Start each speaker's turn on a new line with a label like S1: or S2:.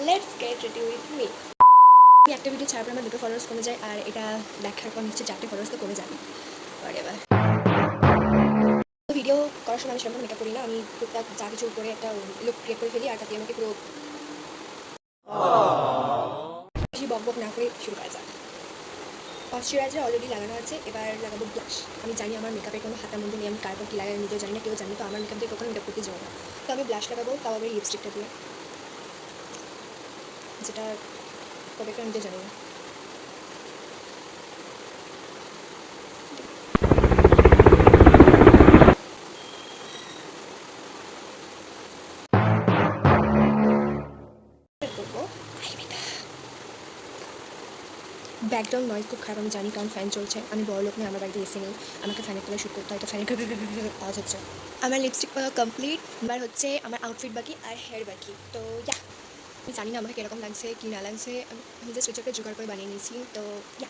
S1: Let's get ready with me. আমি একটা video ছাড়ার পর আমার 2টো ফলোয়ার্স কমে যায়, আর এটা দেখার পর নিশ্চয়ই 4টে ফলোয়ার্স তো কমে যাবে। এবার ভিডিও করার সময় আমি সেরকম মেকআপ করি না, আমি টুকটাক যা কিছু করে একটা লুক ক্রিয়েট করে ফেলি, আর তাতে আমাকে পুরো বেশি বক বক না করে শুরু করা যাক। ময়শ্চারাইজার অলরেডি লাগানো আছে, এবার লাগাবো ব্লাশ। আমি জানি আমার মেকআপের কোনো হাতা মধ্যে নেই, আমি কারপর কী লাগাই নিজেও জানি না, কেউ জানি, তো আমার মেকআপ দিয়ে কখনো মেকআপ করতে যাবো না। তো আমি ব্লাশ লাগাবো, তাও আবার লিপস্টিকটা দিয়ে, যেটা কবে আমি নিজেও জানি না। ব্যাকগ্রাউন্ড নয়েজ খুব খারাপ আমি জানি, কারণ ফ্যান চলছে। আমি বড় লোক নেই, আমার বাড়িতে এসি নেই, আমাকে ফ্যানের তলায় শ্যুট করতে হয়, তো ফ্যানের আওয়াজ হচ্ছে। আমার লিপস্টিক কমপ্লিট, এবার হচ্ছে আমার আউটফিট বাকি আর হেয়ার বাকি। তো ইয়া, আমি জানি না আমাকে কীরকম লাগছে কি না লাগছে, আমি জাস্ট কিছু একটা জোগাড় করে বানিয়ে নিয়েছি। তো ইয়া।